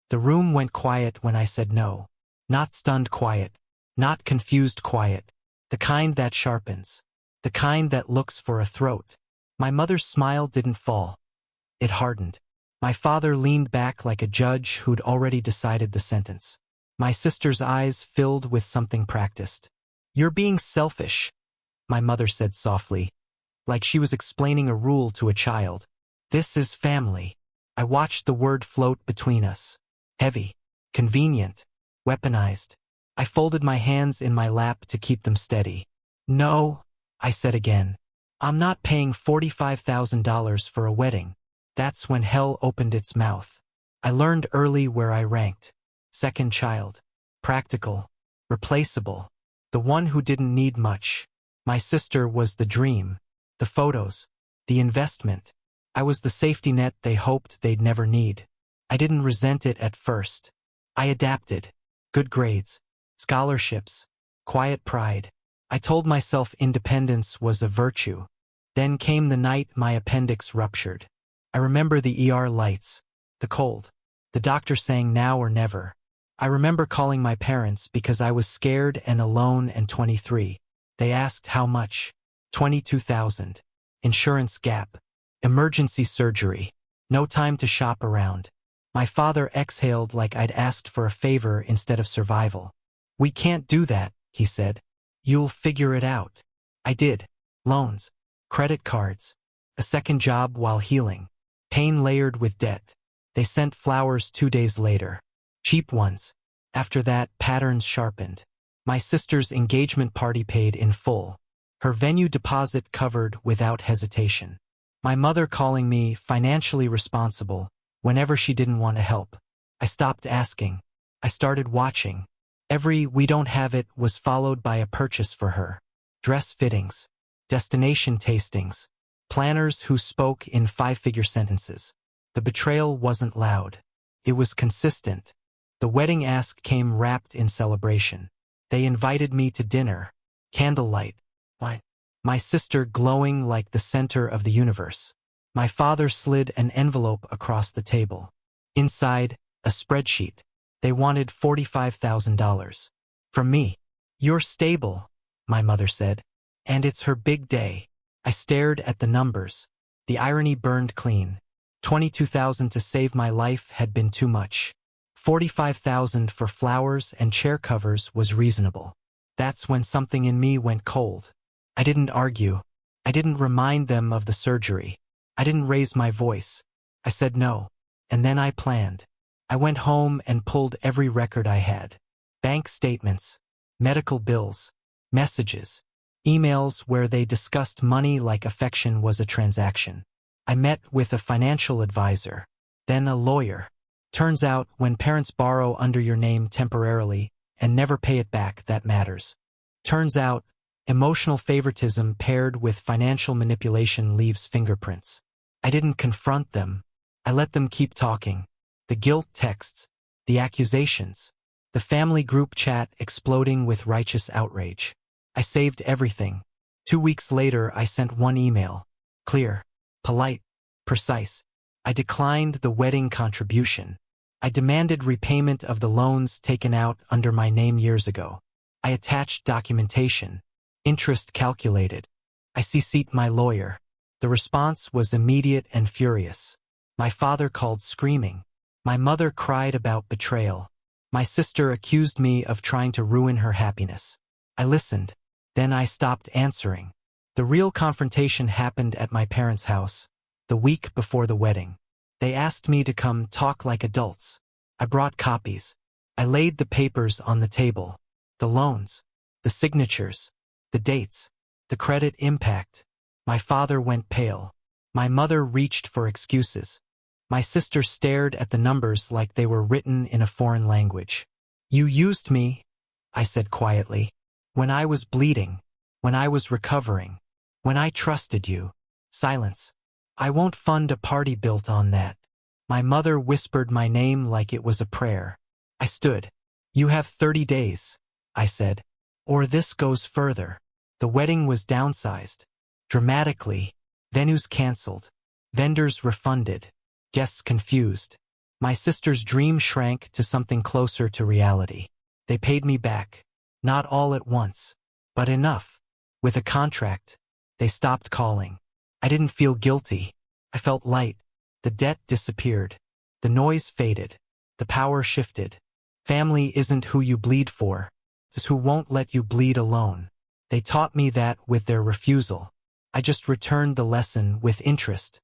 The room went quiet when I said no. Not stunned quiet. Not confused quiet. The kind that sharpens. The kind that looks for a throat. My mother's smile didn't fall. It hardened. My father leaned back like a judge who'd already decided the sentence. My sister's eyes filled with something practiced. "You're being selfish," my mother said softly, like she was explaining a rule to a child. "This is family." I watched the word float between us. Heavy, convenient, weaponized. I folded my hands in my lap to keep them steady. "No," I said again. "I'm not paying $45,000 for a wedding." That's when hell opened its mouth. I learned early where I ranked. Second child. Practical. Replaceable. The one who didn't need much. My sister was the dream. The photos. The investment. I was the safety net they hoped they'd never need. I didn't resent it at first. I adapted. Good grades. Scholarships. Quiet pride. I told myself independence was a virtue. Then came the night my appendix ruptured. I remember the ER lights. The cold. The doctor saying now or never. I remember calling my parents because I was scared and alone and 23. They asked how much. 22,000. Insurance gap. Emergency surgery. No time to shop around. My father exhaled like I'd asked for a favor instead of survival. "We can't do that," he said. "You'll figure it out." I did. Loans. Credit cards. A second job while healing. Pain layered with debt. They sent flowers 2 days later. Cheap ones. After that, patterns sharpened. My sister's engagement party paid in full. Her venue deposit covered without hesitation. My mother calling me financially responsible whenever she didn't want to help. I stopped asking. I started watching. Every "we don't have it" was followed by a purchase for her. Dress fittings. Destination tastings. Planners who spoke in 5-figure sentences. The betrayal wasn't loud. It was consistent. The wedding ask came wrapped in celebration. They invited me to dinner. Candlelight. Wine. My sister glowing like the center of the universe. My father slid an envelope across the table. Inside, a spreadsheet. They wanted $45,000. From me. "You're stable," my mother said. "And it's her big day." I stared at the numbers. The irony burned clean. 22,000 to save my life had been too much. 45,000 for flowers and chair covers was reasonable. That's when something in me went cold. I didn't argue. I didn't remind them of the surgery. I didn't raise my voice. I said no. And then I planned. I went home and pulled every record I had. Bank statements, medical bills, messages, emails where they discussed money like affection was a transaction. I met with a financial advisor, then a lawyer. Turns out, when parents borrow under your name temporarily and never pay it back, that matters. Turns out, emotional favoritism paired with financial manipulation leaves fingerprints. I didn't confront them. I let them keep talking. The guilt texts, the accusations, the family group chat exploding with righteous outrage. I saved everything. 2 weeks later, I sent one email. Clear, polite, precise. I declined the wedding contribution. I demanded repayment of the loans taken out under my name years ago. I attached documentation. Interest calculated. I CC'd my lawyer. The response was immediate and furious. My father called screaming. My mother cried about betrayal. My sister accused me of trying to ruin her happiness. I listened. Then I stopped answering. The real confrontation happened at my parents' house, the week before the wedding. They asked me to come talk like adults. I brought copies. I laid the papers on the table. The loans, the signatures, the dates, the credit impact. My father went pale. My mother reached for excuses. My sister stared at the numbers like they were written in a foreign language. "You used me," I said quietly. "When I was bleeding. When I was recovering. When I trusted you." Silence. "I won't fund a party built on that." My mother whispered my name like it was a prayer. I stood. "You have 30 days, I said. "Or this goes further." The wedding was downsized. Dramatically. Venues canceled. Vendors refunded. Guests confused. My sister's dream shrank to something closer to reality. They paid me back. Not all at once, but enough. With a contract, they stopped calling. I didn't feel guilty. I felt light. The debt disappeared. The noise faded. The power shifted. Family isn't who you bleed for. It's who won't let you bleed alone. They taught me that with their refusal. I just returned the lesson with interest.